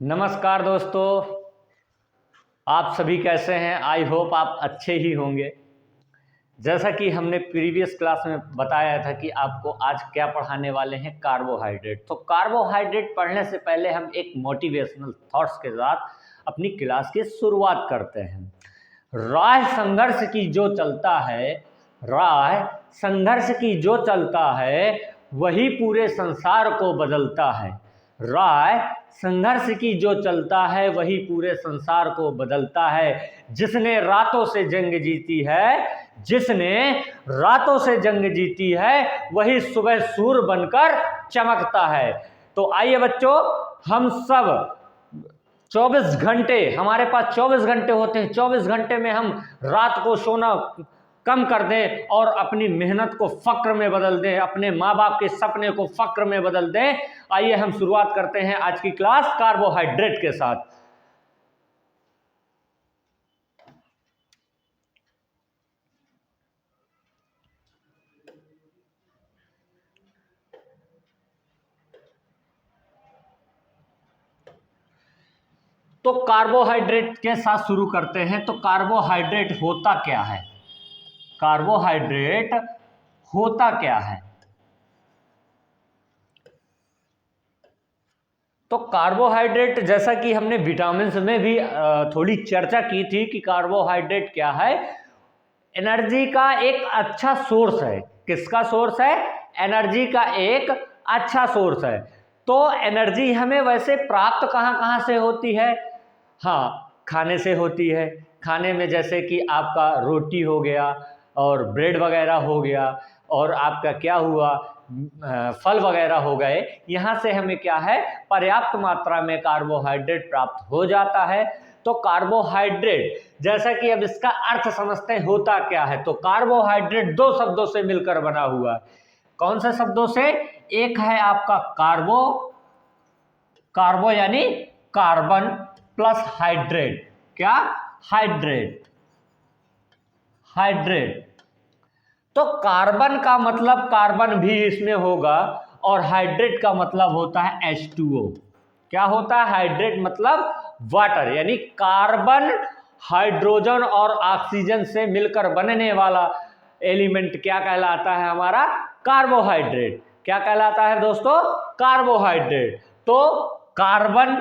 नमस्कार दोस्तों, आप सभी कैसे हैं। आई होप आप अच्छे ही होंगे। जैसा कि हमने प्रीवियस क्लास में बताया था कि आपको आज क्या पढ़ाने वाले हैं, कार्बोहाइड्रेट। तो कार्बोहाइड्रेट पढ़ने से पहले हम एक मोटिवेशनल थॉट्स के साथ अपनी क्लास की शुरुआत करते हैं। राह संघर्ष की जो चलता है, राह संघर्ष की जो चलता है वही पूरे संसार को बदलता है। राह संघर्ष की जो चलता है वही पूरे संसार को बदलता है। जिसने रातों से जंग जीती है, जिसने रातों से जंग जीती है वही सुबह सूर्य बनकर चमकता है। तो आइए बच्चों, हम सब 24 घंटे, हमारे पास 24 घंटे होते हैं। 24 घंटे में हम रात को सोना कम कर दें और अपनी मेहनत को फक्र में बदल दें, अपने माँ बाप के सपने को फक्र में बदल दें। आइए हम शुरुआत करते हैं आज की क्लास कार्बोहाइड्रेट के साथ। तो कार्बोहाइड्रेट के साथ शुरू करते हैं। तो कार्बोहाइड्रेट होता क्या है? कार्बोहाइड्रेट होता क्या है? तो कार्बोहाइड्रेट, जैसा कि हमने विटामिन्स में भी थोड़ी चर्चा की थी कि कार्बोहाइड्रेट क्या है, एनर्जी का एक अच्छा सोर्स है। किसका सोर्स है? एनर्जी का एक अच्छा सोर्स है। तो एनर्जी हमें वैसे प्राप्त कहाँ कहाँ से होती है? हाँ, खाने से होती है। खाने में जैसे कि आपका रोटी हो गया और ब्रेड वगैरह हो गया, और आपका क्या हुआ, फल वगैरह हो गए। यहाँ से हमें क्या है, पर्याप्त मात्रा में कार्बोहाइड्रेट प्राप्त हो जाता है। तो कार्बोहाइड्रेट, जैसा कि अब इसका अर्थ समझते हैं होता क्या है। तो कार्बोहाइड्रेट दो शब्दों से मिलकर बना हुआ है। कौन से शब्दों से? एक है आपका कार्बो, कार्बो यानी कार्बन, प्लस हाइड्रेट। क्या? हाइड्रेट। हाइड्रेट। तो कार्बन का मतलब कार्बन भी इसमें होगा, और हाइड्रेट का मतलब होता है H2O। क्या होता है? हाइड्रेट मतलब वाटर, यानी कार्बन हाइड्रोजन और ऑक्सीजन से मिलकर बनने वाला एलिमेंट क्या कहलाता है? हमारा कार्बोहाइड्रेट। क्या कहलाता है दोस्तों? कार्बोहाइड्रेट। तो कार्बन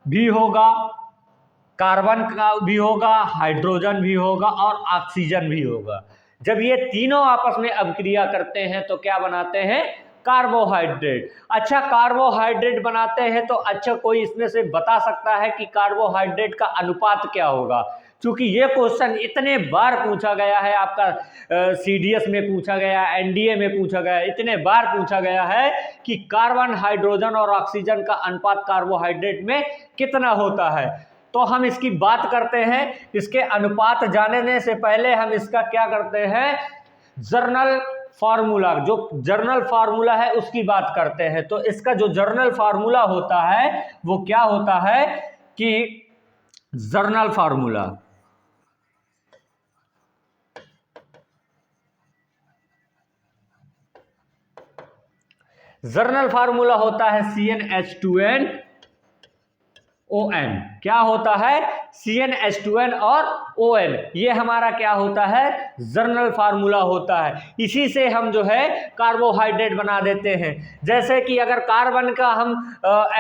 भी होगा, कार्बन का भी होगा, हाइड्रोजन भी होगा और ऑक्सीजन भी होगा। जब ये तीनों आपस में अभिक्रिया करते हैं तो क्या बनाते हैं? कार्बोहाइड्रेट। अच्छा, कार्बोहाइड्रेट बनाते हैं तो अच्छा, कोई इसमें से बता सकता है कि कार्बोहाइड्रेट का अनुपात क्या होगा? क्योंकि ये क्वेश्चन इतने बार पूछा गया है, आपका CDS में पूछा गया, NDA में पूछा गया, इतने बार पूछा गया है कि कार्बन, हाइड्रोजन और ऑक्सीजन का अनुपात कार्बोहाइड्रेट में कितना होता है। तो हम इसकी बात करते हैं। इसके अनुपात जानने से पहले हम इसका क्या करते हैं, जर्नल फार्मूला, जो जर्नल फार्मूला है उसकी बात करते हैं। तो इसका जो जर्नल फार्मूला होता है वो क्या होता है कि जर्नल फार्मूला, जर्नल फार्मूला होता है CnH2n ON। क्या होता है? CnH2n और ON। ये हमारा क्या होता है? जर्नल फार्मूला होता है। इसी से हम जो है कार्बोहाइड्रेट बना देते हैं। जैसे कि अगर कार्बन का हम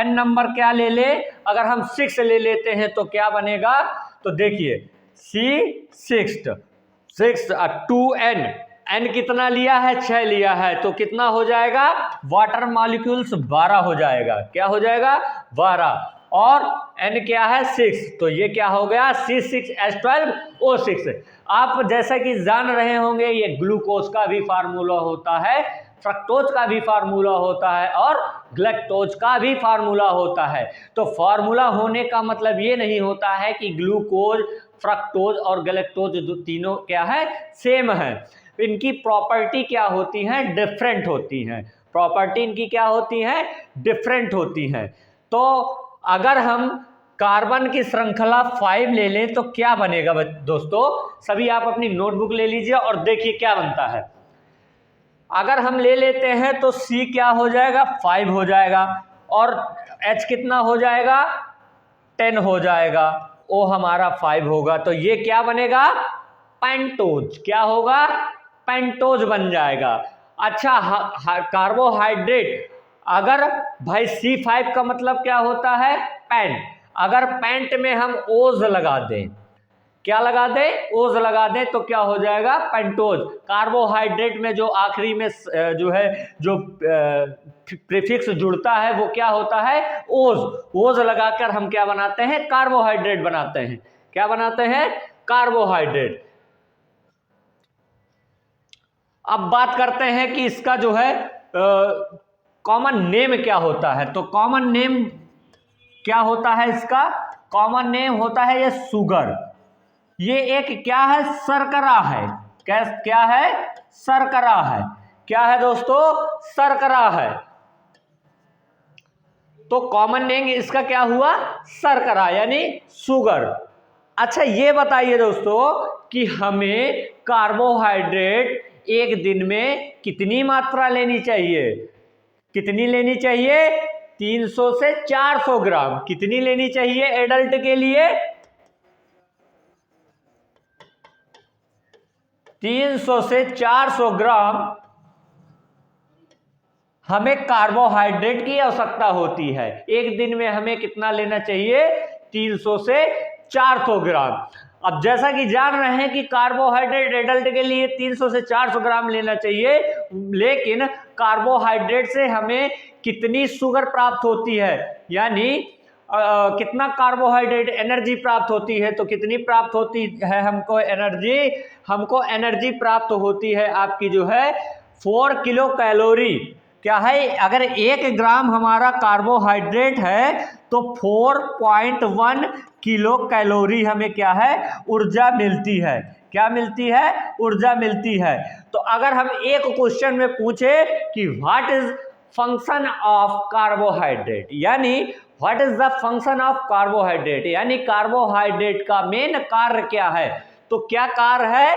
N नंबर क्या ले ले, अगर हम 6 ले लेते हैं तो क्या बनेगा? तो देखिए C6 2N, N कितना लिया है? 6 लिया है, तो कितना हो जाएगा? वाटर मॉलिक्यूल्स 12 हो जाएगा। क्या हो जाएगा? 12। और N क्या है? 6, तो ये क्या हो गया? C6H12O6। आप जैसा कि जान रहे होंगे, ये ग्लूकोज का भी फार्मूला होता है, फ्रक्टोज का भी फार्मूला होता है और ग्लैक्टोज का भी फार्मूला होता है। तो फार्मूला होने का मतलब ये नहीं होता है कि ग्लूकोज, फ्रक्टोज और ग्लैक्टोज जो तीनों क्या है? सेम है। इनकी प्रॉपर्टी क्या होती है? डिफरेंट होती हैं। प्रॉपर्टी इनकी क्या होती है? डिफरेंट होती हैं। तो अगर हम कार्बन की श्रृंखला 5 ले लें तो क्या बनेगा दोस्तों? सभी आप अपनी नोटबुक ले लीजिए और देखिए क्या बनता है। अगर हम ले लेते हैं तो C क्या हो जाएगा? 5 हो जाएगा, और H कितना हो जाएगा? 10 हो जाएगा, O हमारा 5 होगा, तो ये क्या बनेगा? पेंटोज। क्या होगा? पेंटोज बन जाएगा। अच्छा, कार्बोहाइड्रेट, अगर भाई C5 का मतलब क्या होता है? पेंट। अगर पेंट में हम ओज लगा दें, क्या लगा दें? ओज लगा दें, तो क्या हो जाएगा? पेंटोज। कार्बोहाइड्रेट में जो आखिरी में जो है जो प्रीफिक्स जुड़ता है वो क्या होता है? ओज। ओज लगाकर हम क्या बनाते हैं? कार्बोहाइड्रेट बनाते हैं। क्या बनाते हैं? कार्बोहाइड्रेट। अब बात करते हैं कि इसका जो है कॉमन नेम क्या होता है। तो कॉमन नेम क्या होता है इसका? कॉमन नेम होता है ये शुगर। ये एक क्या है? शर्करा है। क्या है? शर्करा है। क्या है दोस्तों? शर्करा है। तो कॉमन नेम इसका क्या हुआ? शर्करा यानी शुगर। अच्छा, ये बताइए दोस्तों कि हमें कार्बोहाइड्रेट एक दिन में कितनी मात्रा लेनी चाहिए? कितनी लेनी चाहिए? 300 से 400 ग्राम। कितनी लेनी चाहिए एडल्ट के लिए? 300 से 400 ग्राम हमें कार्बोहाइड्रेट की आवश्यकता होती है। एक दिन में हमें कितना लेना चाहिए? 300 से 400 ग्राम। अब जैसा कि जान रहे हैं कि कार्बोहाइड्रेट एडल्ट के लिए 300 से 400 ग्राम लेना चाहिए, लेकिन कार्बोहाइड्रेट से हमें कितनी शुगर प्राप्त होती है, यानी कितना कार्बोहाइड्रेट एनर्जी प्राप्त होती है? तो कितनी प्राप्त होती है हमको एनर्जी? हमको एनर्जी प्राप्त होती है आपकी जो है 4 किलो कैलोरी। क्या है? अगर 1 ग्राम हमारा कार्बोहाइड्रेट है तो 4.1 किलो कैलोरी हमें क्या है? ऊर्जा मिलती है। क्या मिलती है? ऊर्जा मिलती है। तो अगर हम एक क्वेश्चन में पूछे कि what is function of carbohydrate, यानी what is the function of carbohydrate, यानी कार्बोहाइड्रेट का मेन कार्य क्या है, तो क्या कार्य है?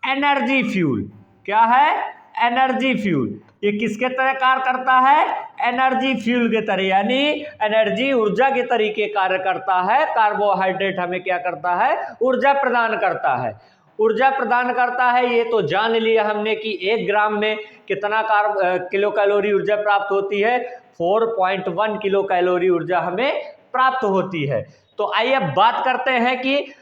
Energy fuel. क्या है? Energy fuel. ये किसके तरह कार्य करता है? एनर्जी फ्यूल के तरह, यानी एनर्जी ऊर्जा के तरीके कार्य करता है। कार्बोहाइड्रेट हमें क्या करता है? ऊर्जा प्रदान करता है। ऊर्जा प्रदान करता है, ये तो जान लिया हमने कि 1 ग्राम में कितना किलो कैलोरी ऊर्जा प्राप्त होती है? 4.1 किलो कैलोरी ऊर्जा हमें प्राप्त होती है। तो आइए बात करते हैं कि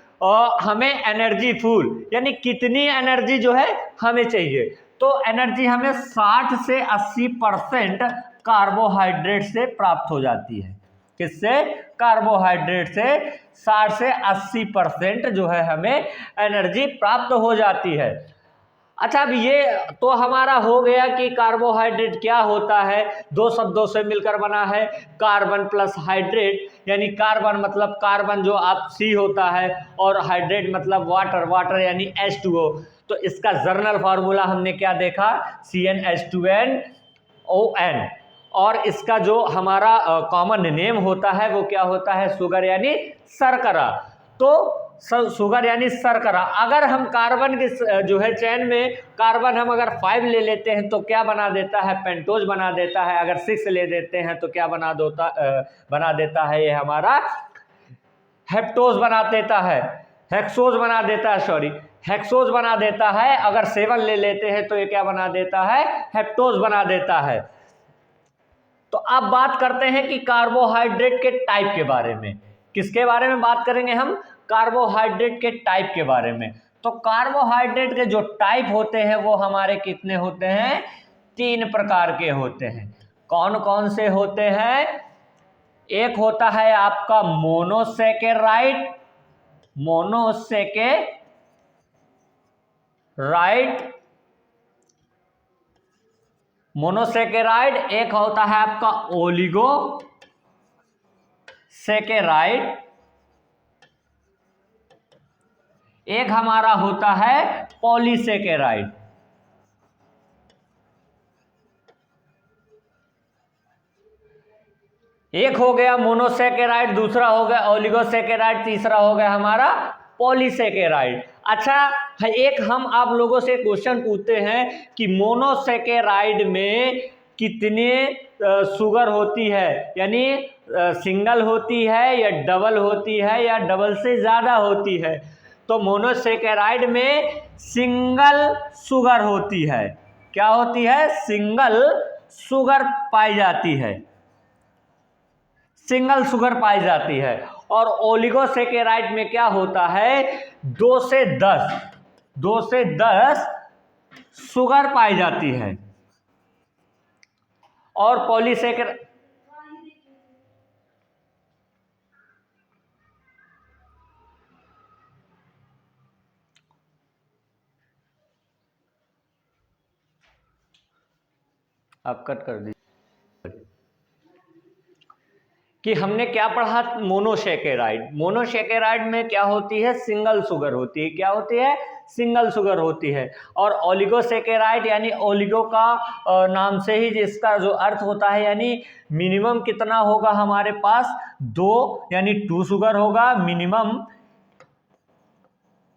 हमें एनर्जी फूल यानी कितनी एनर्जी जो है हमें चाहिए। तो एनर्जी हमें 60 से 80% कार्बोहाइड्रेट से प्राप्त हो जाती है। किससे? कार्बोहाइड्रेट से 60 से 80% जो है हमें एनर्जी प्राप्त हो जाती है। अच्छा, अब ये तो हमारा हो गया कि कार्बोहाइड्रेट क्या होता है। 2 शब्दों से मिलकर बना है, कार्बन प्लस हाइड्रेट, यानी कार्बन मतलब कार्बन जो आप C होता है, और हाइड्रेट मतलब वाटर, वाटर यानी H2O। तो इसका जर्नल फार्मूला हमने क्या देखा? CnH2nOn। और इसका जो हमारा कॉमन नेम होता है वो क्या होता है? शुगर यानी शर्करा। तो शुगर यानी शर्करा। अगर हम कार्बन के जो है चेन में कार्बन हम अगर 5 ले लेते हैं तो क्या बना देता है? पेंटोज बना देता है। अगर 6 ले देते हैं तो क्या बना देता है? ये हमारा हेप्टोज बना देता है, हेक्सोज बना देता है, सॉरी हेक्सोज बना देता है। अगर 7 ले लेते हैं तो ये क्या बना देता है? हेप्टोज बना देता है। तो अब बात करते हैं कि कार्बोहाइड्रेट के टाइप के बारे में। किसके बारे में बात करेंगे हम? कार्बोहाइड्रेट के टाइप के बारे में। तो कार्बोहाइड्रेट के जो टाइप होते हैं वो हमारे कितने होते हैं? 3 प्रकार के होते हैं। कौन कौन से होते हैं? एक होता है आपका मोनोसेकेराइड, मोनोसेकेराइड। एक होता है आपका ओलिगोसेकेराइड। एक हमारा होता है पॉलीसेकेराइड। एक हो गया मोनोसेकेराइड, दूसरा हो गया ओलिगोसेकेराइड, तीसरा हो गया हमारा पॉलीसेकेराइड। अच्छा, एक हम आप लोगों से क्वेश्चन पूछते हैं कि मोनोसेकेराइड में कितने शुगर होती है, यानी सिंगल होती है या डबल होती है या डबल से ज़्यादा होती है। तो मोनोसेकेराइड में सिंगल शुगर होती है। क्या होती है? सिंगल शुगर पाई जाती है, सिंगल शुगर पाई जाती है। और ओलिगोसेकेराइड में क्या होता है? 2 से 10 शुगर पाई जाती है। और पॉलीसेकेराइड आप कट कर दीजिए कि हमने क्या पढ़ा? मोनोसेकेराइड में क्या होती है? सिंगल शुगर होती है। क्या होती है? सिंगल शुगर होती है। और ओलिगोसेकेराइड यानी ओलिगो का नाम से ही जिसका जो अर्थ होता है, यानी मिनिमम कितना होगा हमारे पास? 2, यानी 2 शुगर होगा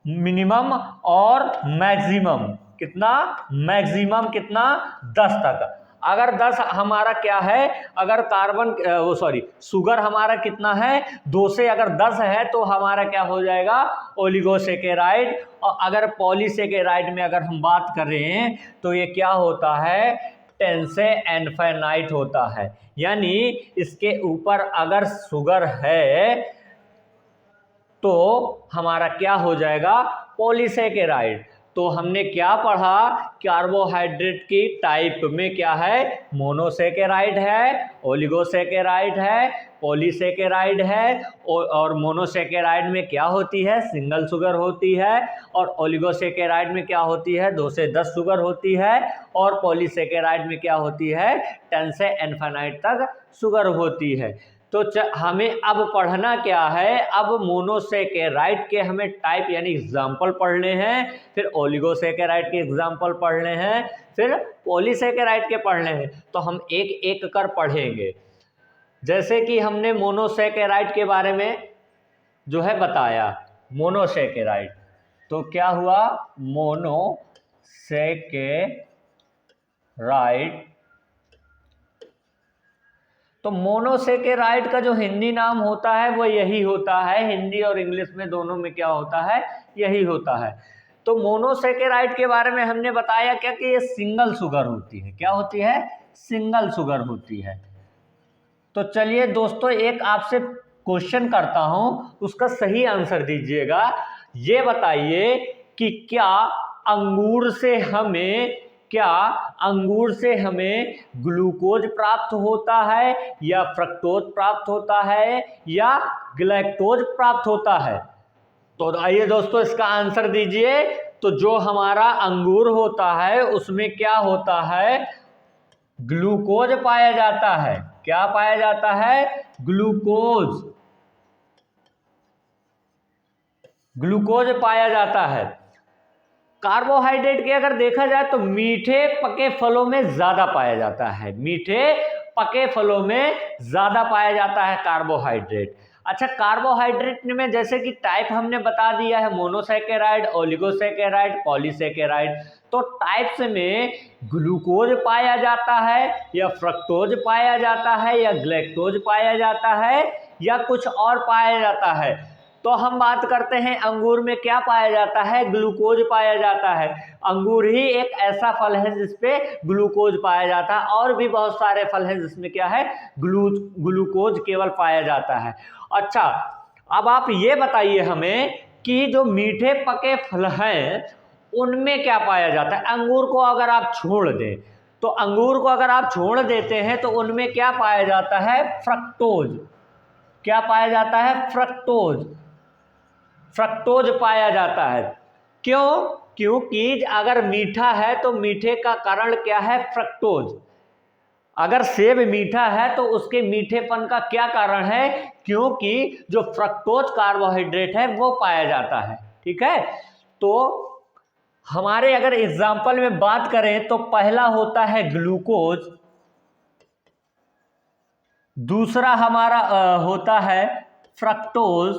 मिनिमम और मैक्सिमम कितना? मैक्सिमम कितना? 10 तक। अगर 10 हमारा क्या है? अगर शुगर हमारा कितना है? 2 से अगर 10 है तो हमारा क्या हो जाएगा? ओलिगोसेकेराइड। और अगर पॉलीसेकेराइड में अगर हम बात कर रहे हैं तो ये क्या होता है? 10 से इनफिनिट होता है। यानी इसके ऊपर अगर शुगर है तो हमारा क्या हो जाएगा? पॉलीसेकेराइड। तो हमने क्या पढ़ा? कार्बोहाइड्रेट की टाइप में क्या है? मोनोसेकेराइड है, ओलिगोसेकेराइड है, पॉलीसेकेराइड है। और मोनोसेकेराइड में क्या होती है? सिंगल शुगर होती है। और ओलिगोसेकेराइड में क्या होती है? 2 से 10 शुगर होती है। और पॉलीसेकेराइड में क्या होती है? 10 से इनफिनिट तक शुगर होती है। तो हमें अब पढ़ना क्या है? अब मोनोसेकेराइड के हमें टाइप यानी एग्जाम्पल पढ़ने हैं, फिर ओलिगोसेकेराइड के एग्जाम्पल पढ़ने हैं, फिर पॉलीसेकेराइड के पढ़ने हैं। तो हम एक एक कर पढ़ेंगे। जैसे कि हमने मोनोसेकेराइड के बारे में जो है बताया, मोनोसेकेराइड तो क्या हुआ? मोनोसेकेराइड। तो मोनोसेकेराइड का जो हिंदी नाम होता है वो यही होता है। हिंदी और इंग्लिश में दोनों में क्या होता है? यही होता है। तो मोनोसेकेराइड के बारे में हमने बताया क्या कि ये सिंगल शुगर होती है। क्या होती है? सिंगल शुगर होती है। तो चलिए दोस्तों, एक आपसे क्वेश्चन करता हूं, उसका सही आंसर दीजिएगा। ये बताइए कि क्या अंगूर से हमें ग्लूकोज प्राप्त होता है, या फ्रक्टोज प्राप्त होता है, या ग्लैक्टोज प्राप्त होता है? तो आइए दोस्तों इसका आंसर दीजिए। तो जो हमारा अंगूर होता है उसमें क्या होता है? ग्लूकोज पाया जाता है। क्या पाया जाता है? ग्लूकोज पाया जाता है। कार्बोहाइड्रेट के अगर देखा जाए तो मीठे पके फलों में ज्यादा पाया जाता है। मीठे पके फलों में ज्यादा पाया जाता है कार्बोहाइड्रेट। अच्छा, कार्बोहाइड्रेट में जैसे कि टाइप हमने बता दिया है, मोनोसेकेराइड, ओलिगोसेकेराइड, पॉलीसेकेराइड। तो टाइप्स में ग्लूकोज पाया जाता है, या फ्रक्टोज पाया जाता है, या ग्लैक्टोज पाया जाता है, या कुछ और पाया जाता है। तो हम बात करते हैं अंगूर में क्या पाया जाता है? ग्लूकोज पाया जाता है। अंगूर ही एक ऐसा फल है जिसपे ग्लूकोज पाया जाता है। और भी बहुत सारे फल हैं जिसमें क्या है? ग्लूकोज केवल पाया जाता है। अच्छा, अब आप ये बताइए हमें कि जो मीठे पके फल हैं उनमें क्या पाया जाता है? अंगूर को अगर आप छोड़ दें, तो अंगूर को अगर आप छोड़ देते हैं तो उनमें क्या पाया जाता है? फ्रक्टोज। क्या पाया जाता है? फ्रक्टोज पाया जाता है। क्यों? क्योंकि अगर मीठा है तो मीठे का कारण क्या है? फ्रक्टोज। अगर सेब मीठा है तो उसके मीठेपन का क्या कारण है? क्योंकि जो फ्रक्टोज कार्बोहाइड्रेट है वो पाया जाता है। ठीक है। तो हमारे अगर एग्जाम्पल में बात करें तो पहला होता है ग्लूकोज, दूसरा हमारा होता है फ्रक्टोज,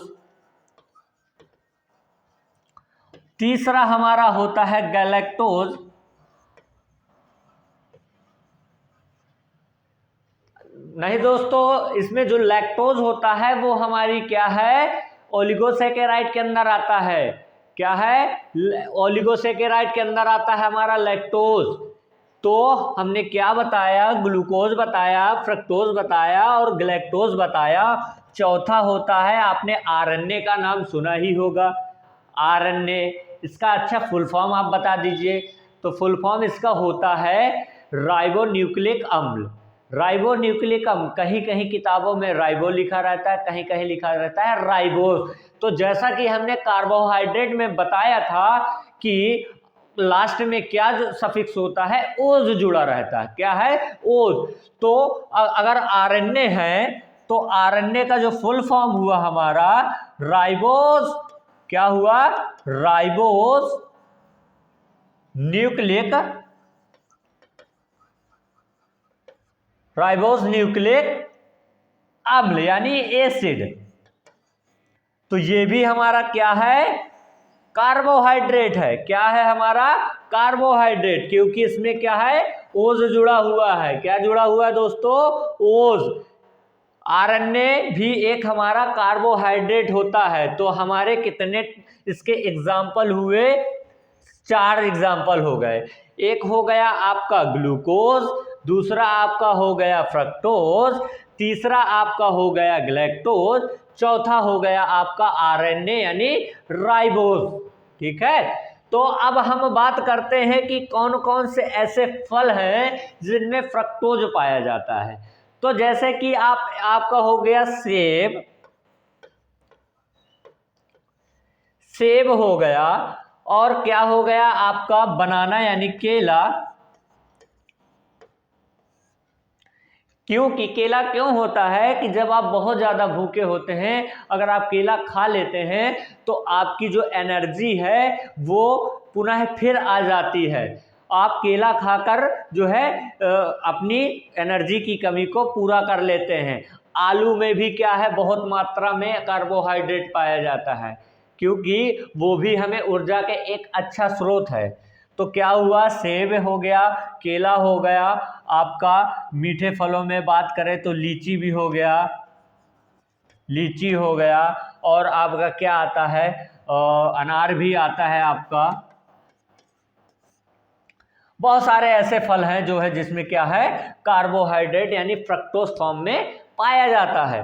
तीसरा हमारा होता है गैलेक्टोज, नहीं दोस्तों, इसमें जो लैक्टोज होता है वो हमारी क्या है, ओलिगोसैकेराइड के अंदर आता है। क्या है, ओलिगोसैकेराइड के अंदर आता है हमारा लैक्टोज। तो हमने क्या बताया, ग्लूकोज बताया, फ्रक्टोज बताया और ग्लैक्टोज बताया। चौथा होता है, आपने आरएनए का नाम सुना ही होगा। आरएनए, इसका अच्छा फुल फॉर्म आप बता दीजिए। तो फुल फॉर्म इसका होता है राइबोन्यूक्लिक अम्ल। राइबोन्यूक्लिक अम्ल, कहीं कहीं किताबों में राइबो लिखा रहता है, कहीं कहीं लिखा रहता है राइबोस। तो जैसा कि हमने कार्बोहाइड्रेट में बताया था कि लास्ट में क्या सफिक्स होता है, ओज जुड़ा रहता है। क्या है, ओज। तो अगर आरएनए है तो आरएनए का जो फुल फॉर्म हुआ हमारा राइबोस, क्या हुआ, राइबोस न्यूक्लिक, राइबोस न्यूक्लिक अम्ल यानी एसिड। तो ये भी हमारा क्या है, कार्बोहाइड्रेट है। क्या है हमारा, कार्बोहाइड्रेट, क्योंकि इसमें क्या है, ओज जुड़ा हुआ है। क्या जुड़ा हुआ है दोस्तों, ओज। आरएनए भी एक हमारा कार्बोहाइड्रेट होता है। तो हमारे कितने इसके एग्जाम्पल हुए, 4 एग्जाम्पल हो गए। एक हो गया आपका ग्लूकोज, दूसरा आपका हो गया फ्रक्टोज, तीसरा आपका हो गया ग्लैक्टोज, चौथा हो गया आपका आरएनए यानी राइबोज। ठीक है। तो अब हम बात करते हैं कि कौन कौन से ऐसे फल हैं जिनमें फ्रक्टोज पाया जाता है। तो जैसे कि आपका हो गया सेब, सेब हो गया, और क्या हो गया आपका बनाना यानी केला। क्योंकि केला क्यों होता है कि जब आप बहुत ज़्यादा भूखे होते हैं, अगर आप केला खा लेते हैं तो आपकी जो एनर्जी है वो पुनः फिर आ जाती है। आप केला खाकर जो है अपनी एनर्जी की कमी को पूरा कर लेते हैं। आलू में भी क्या है, बहुत मात्रा में कार्बोहाइड्रेट पाया जाता है, क्योंकि वो भी हमें ऊर्जा के एक अच्छा स्रोत है। तो क्या हुआ, सेब हो गया, केला हो गया, आपका मीठे फलों में बात करें तो लीची भी हो गया, लीची हो गया, और आपका क्या आता है, अनार भी आता है आपका। बहुत सारे ऐसे फल हैं जो है जिसमें क्या है, कार्बोहाइड्रेट यानी फ्रक्टोज फॉर्म में पाया जाता है।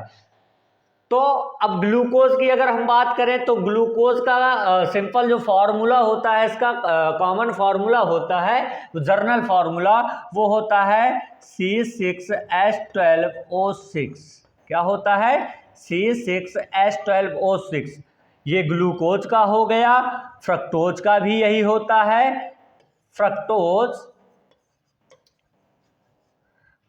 तो अब ग्लूकोज की अगर हम बात करें तो ग्लूकोज का सिंपल जो फार्मूला होता है, इसका कॉमन फार्मूला होता है, जर्नल फार्मूला, वो होता है C6H12O6। क्या होता है, C6H12O6। ये ग्लूकोज का हो गया। फ्रक्टोज का भी यही होता है, फ्रक्टोज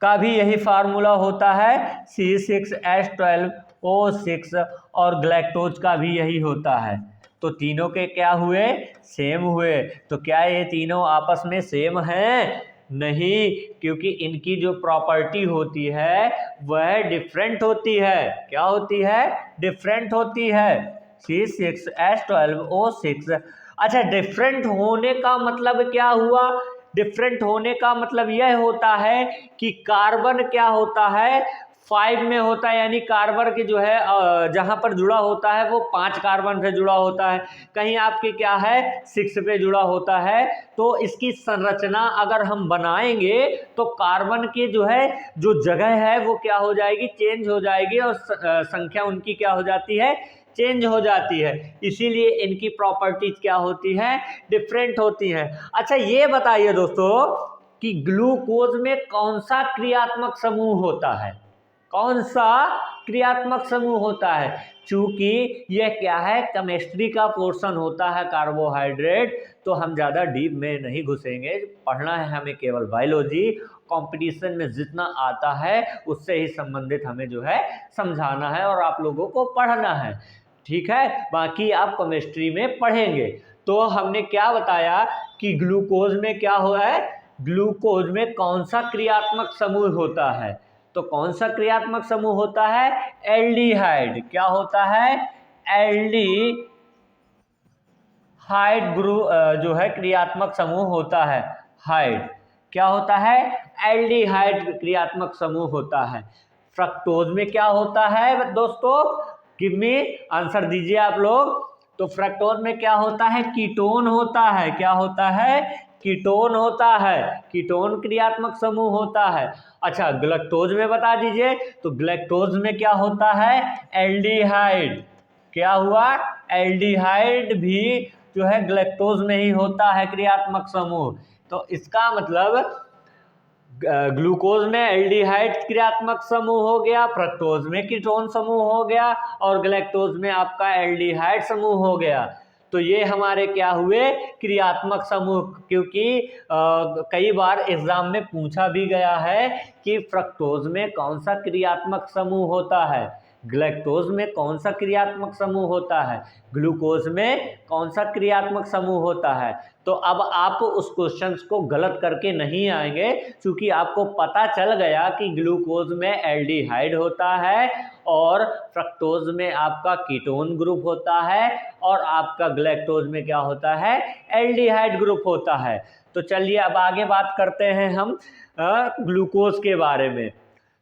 का भी यही फार्मूला होता है C6H12O6, और ग्लैक्टोज का भी यही होता है। तो तीनों के क्या हुए, सेम हुए। तो क्या ये तीनों आपस में सेम हैं, नहीं, क्योंकि इनकी जो प्रॉपर्टी होती है वह डिफरेंट होती है। क्या होती है, डिफरेंट होती है। C6H12O6। अच्छा, डिफरेंट होने का मतलब क्या हुआ, डिफरेंट होने का मतलब यह होता है कि कार्बन क्या होता है, 5 में होता है, यानी कार्बन की जो है जहां पर जुड़ा होता है वो 5 कार्बन पे जुड़ा होता है, कहीं आपके क्या है 6 पे जुड़ा होता है। तो इसकी संरचना अगर हम बनाएंगे तो कार्बन की जो है जो जगह है वो क्या हो जाएगी, चेंज हो जाएगी, और संख्या उनकी क्या हो जाती है, चेंज हो जाती है। इसीलिए इनकी प्रॉपर्टीज क्या होती हैं, डिफरेंट होती हैं। अच्छा, ये बताइए दोस्तों कि ग्लूकोज में कौन सा क्रियात्मक समूह होता है, कौन सा क्रियात्मक समूह होता है। चूंकि यह क्या है, केमिस्ट्री का पोर्शन होता है कार्बोहाइड्रेट, तो हम ज़्यादा डीप में नहीं घुसेंगे। पढ़ना है हमें केवल बायोलॉजी। कंपटीशन में जितना आता है उससे ही संबंधित हमें जो है समझाना है और आप लोगों को पढ़ना है। ठीक है, बाकी आप केमिस्ट्री में पढ़ेंगे। तो हमने क्या बताया कि ग्लूकोज में क्या हो है, ग्लूकोज में कौन सा क्रियात्मक समूह होता है। तो कौन सा क्रियात्मक समूह होता है, एल्डिहाइड। क्या होता है, एल्डिहाइड ग्रुप जो है क्रियात्मक समूह होता है, हाइड। क्या होता है, एल्डिहाइड क्रियात्मक समूह होता है। फ्रक्टोज में क्या होता है दोस्तों, गिव मी आंसर दीजिए आप लोग। तो फ्रक्टोज में क्या होता है, कीटोन होता है। क्या होता है, कीटोन होता है, कीटोन क्रियात्मक समूह होता है। अच्छा ग्लूकोज में बता दीजिए, तो ग्लूकोज में क्या होता है, एल्डिहाइड। क्या हुआ, एल्डिहाइड भी जो है ग्लूकोज में ही होता है क्रियात्मक समूह। तो इसका मतलब ग्लूकोज में एल्डिहाइड क्रियात्मक समूह हो गया, फ्रक्टोज में कीटोन समूह हो गया, और ग्लैक्टोज में आपका एल्डिहाइड समूह हो गया। तो ये हमारे क्या हुए, क्रियात्मक समूह। क्योंकि कई बार एग्जाम में पूछा भी गया है कि फ्रक्टोज में कौन सा क्रियात्मक समूह होता है, ग्लैक्टोज में कौन सा क्रियात्मक समूह होता है, ग्लूकोज में कौन सा क्रियात्मक समूह होता है। तो अब आप उस क्वेश्चन को गलत करके नहीं आएंगे, क्योंकि आपको पता चल गया कि ग्लूकोज में एल्डिहाइड होता है और फ्रक्टोज में आपका कीटोन ग्रुप होता है और आपका ग्लैक्टोज में क्या होता है, एल्डिहाइड ग्रुप होता है। तो चलिए अब आगे बात करते हैं हम ग्लूकोज के बारे में।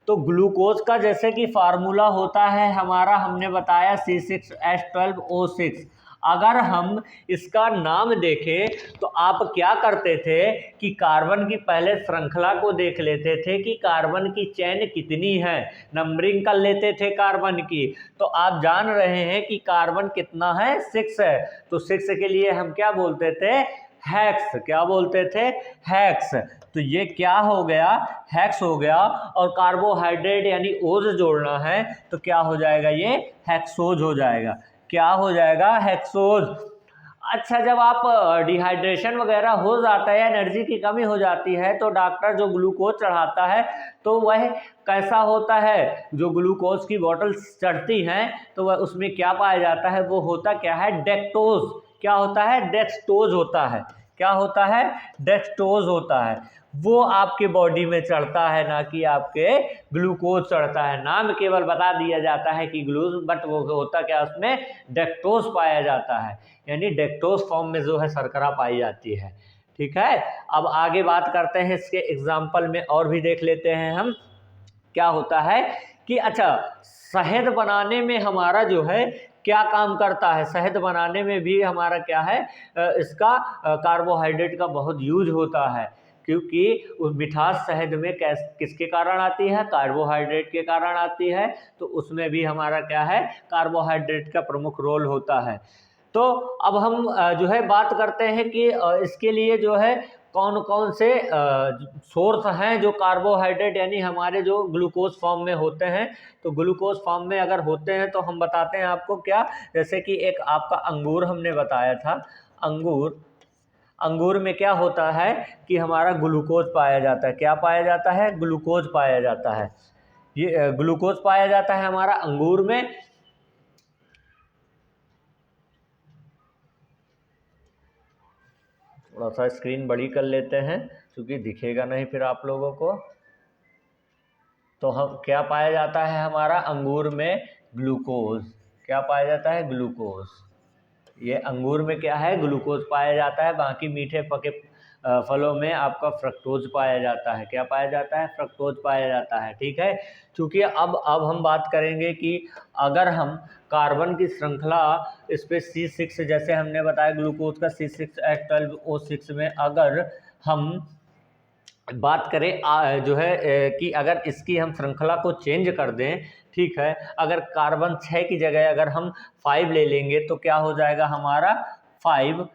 तो ग्लूकोज का जैसे कि फार्मूला होता है हमारा, हमने बताया C6H12O6। अगर हम इसका नाम देखें तो आप क्या करते थे कि कार्बन की पहले श्रृंखला को देख लेते थे कि कार्बन की चेन कितनी है, नंबरिंग कर लेते थे कार्बन की। तो आप जान रहे हैं कि कार्बन कितना है, 6 है। तो 6 के लिए हम क्या बोलते थे, हेक्स। क्या बोलते थे, हेक्स। तो ये क्या हो गया, हेक्स हो गया। और कार्बोहाइड्रेट यानी ओज जोड़ना है तो क्या हो जाएगा, ये हेक्सोज हो जाएगा। क्या हो जाएगा, हेक्सोज। अच्छा जब आप डिहाइड्रेशन वगैरह हो जाता है, एनर्जी की कमी हो जाती है, तो डॉक्टर जो ग्लूकोज चढ़ाता है तो वह कैसा होता है, जो ग्लूकोज की बॉटल्स चढ़ती हैं तो वह उसमें क्या पाया जाता है, वो होता क्या है, डेक्टोज। क्या होता है, डेक्सटोज होता है। क्या होता है, डेक्सटोज होता है। वो आपके बॉडी में चढ़ता है, ना कि आपके ग्लूकोज चढ़ता है। नाम केवल बता दिया जाता है कि ग्लूकोज, बट वो होता क्या, उसमें डेक्टोज पाया जाता है, यानी डेक्टोज फॉर्म में जो है शर्करा पाई जाती है। ठीक है, अब आगे बात करते हैं इसके एग्जाम्पल में, और भी देख लेते हैं हम क्या होता है कि अच्छा शहद बनाने में हमारा जो है क्या काम करता है, शहद बनाने में भी हमारा क्या है, इसका कार्बोहाइड्रेट का बहुत यूज होता है। क्योंकि उस मिठास शहद में किसके कारण आती है, कार्बोहाइड्रेट के कारण आती है। तो उसमें भी हमारा क्या है, कार्बोहाइड्रेट का प्रमुख रोल होता है। तो अब हम जो है बात करते हैं कि इसके लिए जो है कौन कौन से सोर्स हैं जो कार्बोहाइड्रेट यानी हमारे जो ग्लूकोज फॉर्म में होते हैं। तो ग्लूकोज फॉर्म में अगर होते हैं तो हम बताते हैं आपको क्या, जैसे कि एक आपका अंगूर हमने बताया था। अंगूर में क्या होता है कि हमारा ग्लूकोज पाया जाता है। क्या पाया जाता है, ग्लूकोज पाया जाता है। ये ग्लूकोज पाया जाता है हमारा अंगूर में। थोड़ा सा स्क्रीन बड़ी कर लेते हैं क्योंकि दिखेगा नहीं फिर आप लोगों को। तो हम क्या पाया जाता है हमारा अंगूर में, ग्लूकोज। क्या पाया जाता है, ग्लूकोज। ये अंगूर में क्या है, ग्लूकोज पाया जाता है। बाकी मीठे पके फलों में आपका फ्रक्टोज पाया जाता है। क्या पाया जाता है, फ्रक्टोज पाया जाता है। ठीक है, क्योंकि अब हम बात करेंगे कि अगर हम कार्बन की श्रृंखला इस पर C6 जैसे हमने बताया ग्लूकोज का C6H12O6 में अगर हम बात करें जो है कि अगर इसकी हम श्रृंखला को चेंज कर दें, ठीक है, अगर कार्बन 6 की जगह अगर हम 5 ले लेंगे तो क्या हो जाएगा हमारा 5।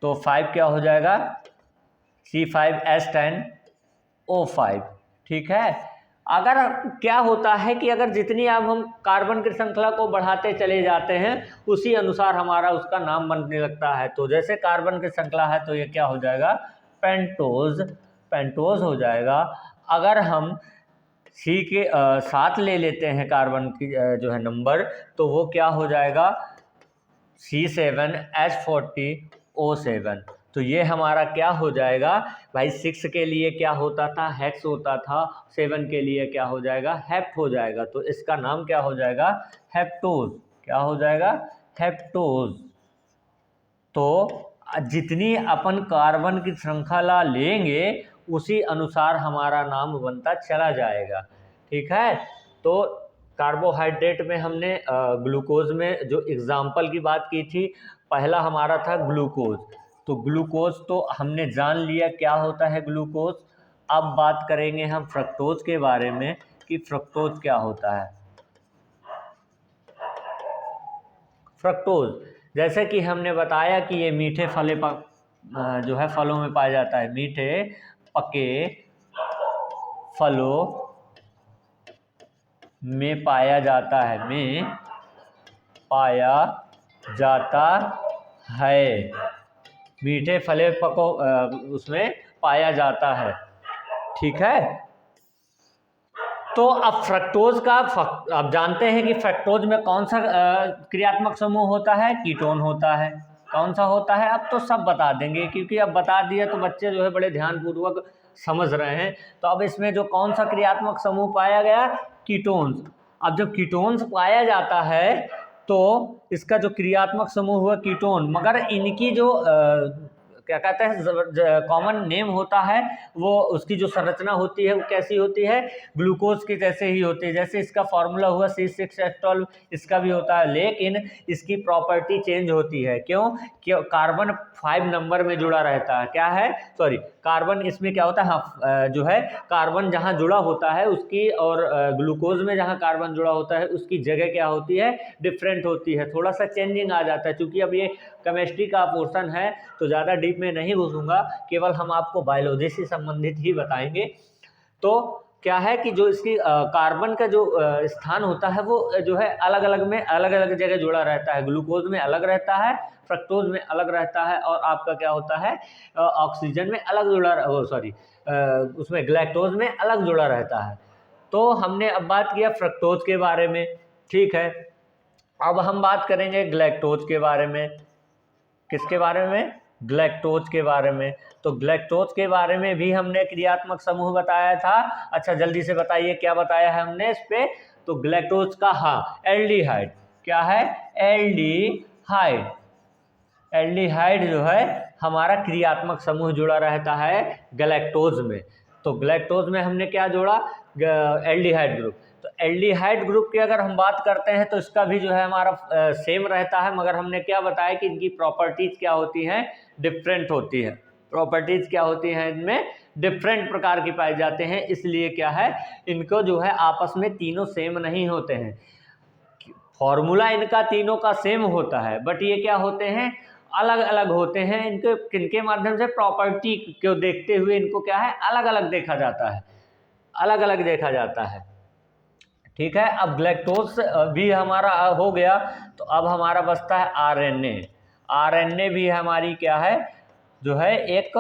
तो 5 क्या हो जाएगा, C5H10O5। ठीक है, अगर क्या होता है कि अगर जितनी अब हम कार्बन की श्रृंखला को बढ़ाते चले जाते हैं उसी अनुसार हमारा उसका नाम बनने लगता है। तो जैसे कार्बन की श्रृंखला है तो ये क्या हो जाएगा, पेंटोज। पेंटोज हो जाएगा। अगर हम सी के 7 ले लेते हैं कार्बन की जो है नंबर, तो वो क्या हो जाएगा, C7H40O7। तो ये हमारा क्या हो जाएगा भाई, 6 के लिए क्या होता था, हेक्स होता था, 7 के लिए क्या हो जाएगा, हेप्ट हो जाएगा। तो इसका नाम क्या हो जाएगा, हेप्टोज। क्या हो जाएगा, हेप्टोज। तो जितनी अपन कार्बन की श्रृंखला लेंगे उसी अनुसार हमारा नाम बनता चला जाएगा। ठीक है। तो कार्बोहाइड्रेट में हमने ग्लूकोज में जो एग्जाम्पल की बात की थी, पहला हमारा था ग्लूकोज। तो ग्लूकोज तो हमने जान लिया क्या होता है ग्लूकोज। अब बात करेंगे हम फ्रक्टोज के बारे में कि फ्रक्टोज क्या होता है। फ्रक्टोज जैसे कि हमने बताया कि ये मीठे फले जो है फलों में पाया जाता है, मीठे पके फलों में पाया जाता है, में पाया जाता है, मीठे फले पको उसमें पाया जाता है, ठीक है। तो अब फ्रक्टोज का आप जानते हैं कि फ्रक्टोज में कौन सा क्रियात्मक समूह होता है, कीटोन होता है। कौन सा होता है अब तो सब बता देंगे, क्योंकि अब बता दिया तो बच्चे जो है बड़े ध्यानपूर्वक समझ रहे हैं। तो अब इसमें जो कौन सा क्रियात्मक समूह पाया गया, कीटोन्स। अब जब कीटोन्स पाया जाता है तो इसका जो क्रियात्मक समूह हुआ कीटोन, मगर इनकी जो क्या कहते हैं कॉमन नेम होता है, वो उसकी जो संरचना होती है वो कैसी होती है, ग्लूकोज की जैसे ही होती है। जैसे इसका फॉर्मूला हुआ C6H12, इसका भी होता है, लेकिन इसकी प्रॉपर्टी चेंज होती है। क्यों? कार्बन 5 नंबर में जुड़ा रहता है। क्या है, सॉरी, कार्बन इसमें क्या होता है, हाँ, जो है कार्बन जहाँ जुड़ा होता है उसकी और ग्लूकोज में जहाँ कार्बन जुड़ा होता है उसकी जगह क्या होती है, डिफरेंट होती है, थोड़ा सा चेंजिंग आ जाता है। चूंकि अब ये केमिस्ट्री का पोर्शन है तो ज़्यादा डीप में नहीं घुसूंगा, केवल हम आपको बायोलॉजी से संबंधित ही बताएंगे। तो क्या है कि जो इसकी कार्बन का जो स्थान होता है वो जो है अलग अलग में अलग अलग जगह जुड़ा रहता है। ग्लूकोज में अलग रहता है, फ्रक्टोज में अलग रहता है, और आपका क्या होता है ऑक्सीजन में अलग जुड़ा, सॉरी उसमें ग्लैक्टोज में अलग जुड़ा रहता है। तो हमने अब बात किया फ्रक्टोज के बारे में, ठीक है। अब हम बात करेंगे ग्लैक्टोज के बारे में। किसके बारे में, ग्लैक्टोज के बारे में। तो ग्लैक्टोज के बारे में भी हमने क्रियात्मक समूह बताया था। अच्छा जल्दी से बताइए क्या बताया है हमने इस पे। तो ग्लैक्टोज का, हाँ, एल्डिहाइड। क्या है, एल्डिहाइड। एल्डिहाइड जो है हमारा क्रियात्मक समूह जुड़ा रहता है ग्लैक्टोज में। तो ग्लैक्टोज में हमने क्या जोड़ा, एल्डिहाइड ग्रुप। तो एल्डिहाइड ग्रुप की अगर हम बात करते हैं तो इसका भी जो है हमारा सेम रहता है, मगर हमने क्या बताया कि इनकी प्रॉपर्टीज क्या होती हैं, डिफरेंट होती है। प्रॉपर्टीज क्या होती हैं इनमें, डिफरेंट प्रकार की पाए जाते हैं। इसलिए क्या है, इनको जो है आपस में तीनों सेम नहीं होते हैं। फॉर्मूला इनका तीनों का सेम होता है, बट ये क्या होते हैं, अलग अलग होते हैं। इनके किनके माध्यम से, प्रॉपर्टी को देखते हुए इनको क्या है, अलग अलग देखा जाता है, अलग अलग देखा जाता है, ठीक है। अब ग्लैक्टोज भी हमारा हो गया, तो अब हमारा बचता है आरएनए। आरएनए भी हमारी क्या है, जो है एक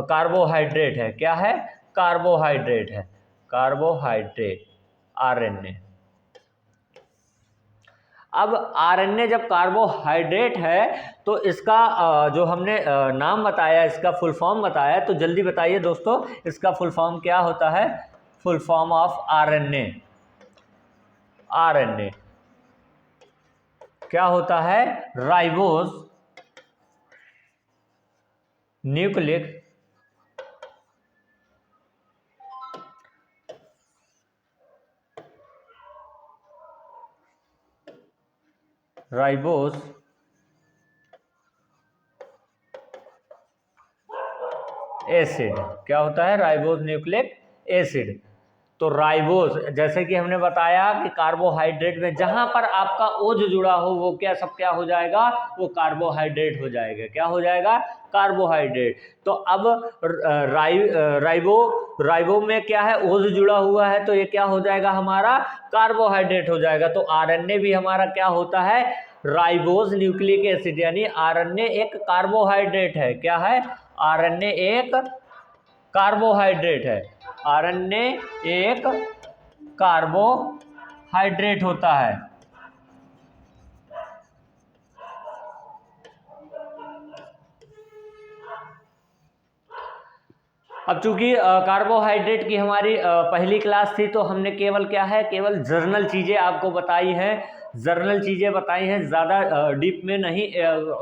कार्बोहाइड्रेट है। क्या है, कार्बोहाइड्रेट है, कार्बोहाइड्रेट, आरएनए। अब आरएनए जब कार्बोहाइड्रेट है तो इसका जो हमने नाम बताया, इसका फुल फॉर्म बताया, तो जल्दी बताइए दोस्तों इसका फुल फॉर्म क्या होता है, full form of RNA. RNA क्या होता है, राइबोज न्यूक्लिक राइबोज एसिड। क्या होता है, राइबोज न्यूक्लिक एसिड। तो राइबोज, जैसे कि हमने बताया कि कार्बोहाइड्रेट में जहां पर आपका ओज जुड़ा हो वो क्या सब क्या हो जाएगा, वो कार्बोहाइड्रेट हो जाएगा। क्या हो जाएगा, कार्बोहाइड्रेट। तो अब राइबो में क्या है, ओज जुड़ा हुआ है, तो ये क्या हो जाएगा, हमारा कार्बोहाइड्रेट हो जाएगा। तो आरएनए भी हमारा क्या होता है, राइबोज न्यूक्लिक एसिड, यानी आरएनए एक कार्बोहाइड्रेट है। क्या है, आरएनए एक कार्बोहाइड्रेट है। आरएनए एक कार्बोहाइड्रेट होता है। अब चूंकि कार्बोहाइड्रेट की हमारी पहली क्लास थी तो हमने केवल क्या है, केवल जर्नल चीज़ें आपको बताई हैं, जर्नल चीज़ें बताई हैं, ज़्यादा डीप में नहीं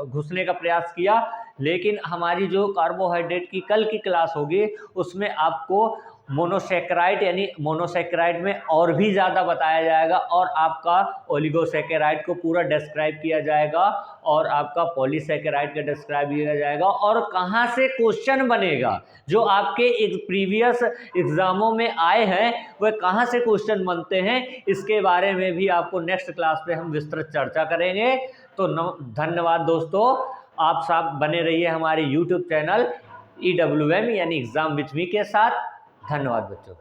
घुसने का प्रयास किया। लेकिन हमारी जो कार्बोहाइड्रेट की कल की क्लास होगी उसमें आपको मोनोसैकेराइड यानी मोनोसैकेराइड में और भी ज़्यादा बताया जाएगा और आपका ओलिगोसैकेराइड को पूरा डिस्क्राइब किया जाएगा और आपका पॉलीसैकेराइड का डिस्क्राइब किया जाएगा और कहाँ से क्वेश्चन बनेगा जो आपके एक प्रीवियस एग्जामों में आए हैं वह कहाँ से क्वेश्चन बनते हैं, इसके बारे में भी आपको नेक्स्ट क्लास में हम विस्तृत चर्चा करेंगे। तो धन्यवाद दोस्तों, आप सब बने रहिए हमारे YouTube चैनल EWM यानी एग्जाम विथ मी के साथ। धन्यवाद बच्चों।